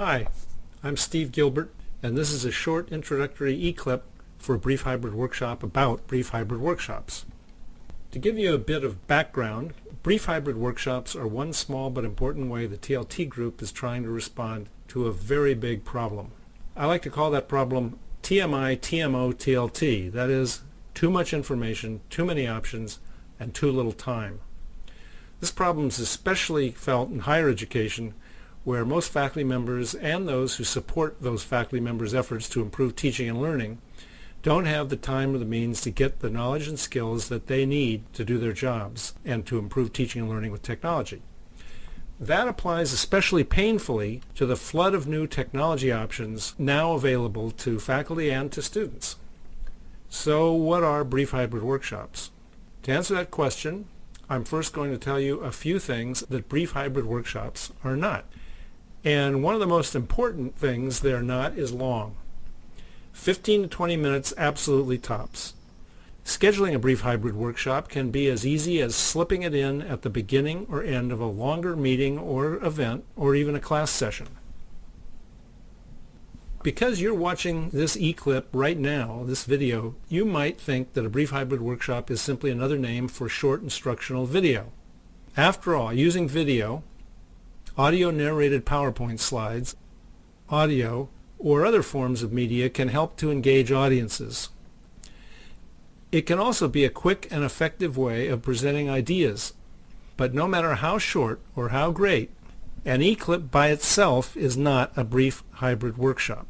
Hi, I'm Steve Gilbert, and this is a short introductory e-clip for a brief hybrid workshop about brief hybrid workshops. To give you a bit of background, brief hybrid workshops are one small but important way the TLT group is trying to respond to a very big problem. I like to call that problem TMI, TMO, TLT. That is, too much information, too many options, and too little time. This problem is especially felt in higher education, where most faculty members and those who support those faculty members' efforts to improve teaching and learning don't have the time or the means to get the knowledge and skills that they need to do their jobs and to improve teaching and learning with technology. That applies especially painfully to the flood of new technology options now available to faculty and to students. So what are brief hybrid workshops? To answer that question, I'm first going to tell you a few things that brief hybrid workshops are not. And one of the most important things they're not is long. 15 to 20 minutes absolutely tops. Scheduling a brief hybrid workshop can be as easy as slipping it in at the beginning or end of a longer meeting or event or even a class session. Because you're watching this e-clip right now, this video, you might think that a brief hybrid workshop is simply another name for short instructional video. After all, using video, audio narrated PowerPoint slides, audio, or other forms of media can help to engage audiences. It can also be a quick and effective way of presenting ideas. But no matter how short or how great, an e-clip by itself is not a brief hybrid workshop.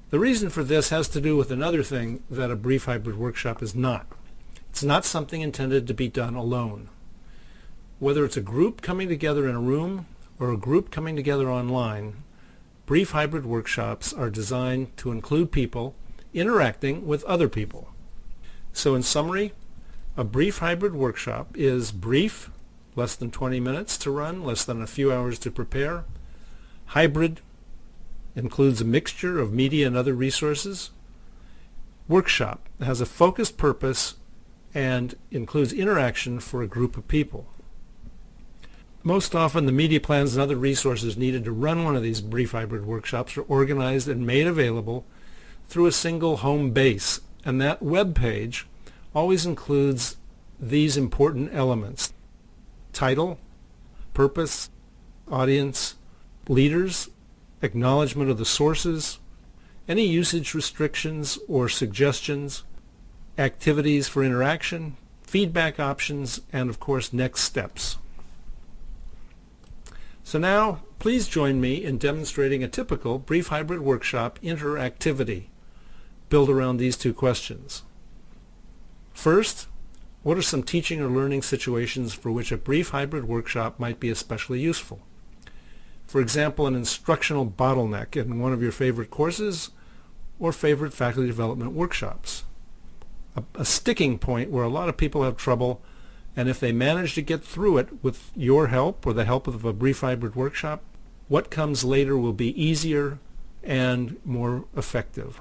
The reason for this has to do with another thing that a brief hybrid workshop is not. It's not something intended to be done alone. Whether it's a group coming together in a room or a group coming together online, brief hybrid workshops are designed to include people interacting with other people. So in summary, a brief hybrid workshop is brief, less than 20 minutes to run, less than a few hours to prepare. Hybrid includes a mixture of media and other resources. Workshop has a focused purpose and includes interaction for a group of people. Most often the media plans and other resources needed to run one of these brief hybrid workshops are organized and made available through a single home base, and that web page always includes these important elements: title, purpose, audience, leaders, acknowledgement of the sources, any usage restrictions or suggestions, activities for interaction, feedback options, and of course next steps. So now, please join me in demonstrating a typical brief hybrid workshop interactivity built around these two questions. First, what are some teaching or learning situations for which a brief hybrid workshop might be especially useful? For example, an instructional bottleneck in one of your favorite courses or favorite faculty development workshops. A sticking point where a lot of people have trouble, and if they manage to get through it with your help or the help of a brief hybrid workshop, what comes later will be easier and more effective.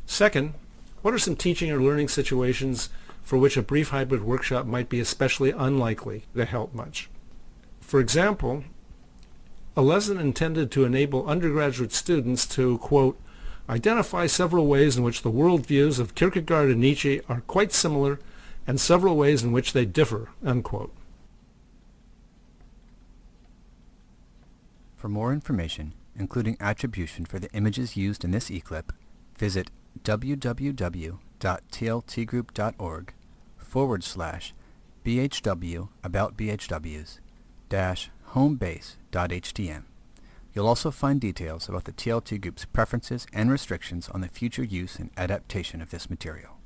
Second, what are some teaching or learning situations for which a brief hybrid workshop might be especially unlikely to help much? For example, a lesson intended to enable undergraduate students to, quote, identify several ways in which the worldviews of Kierkegaard and Nietzsche are quite similar and several ways in which they differ, unquote. For more information, including attribution for the images used in this e-clip, visit www.tltgroup.org/BHW about BHWs -homebase.htm. You'll also find details about the TLT group's preferences and restrictions on the future use and adaptation of this material.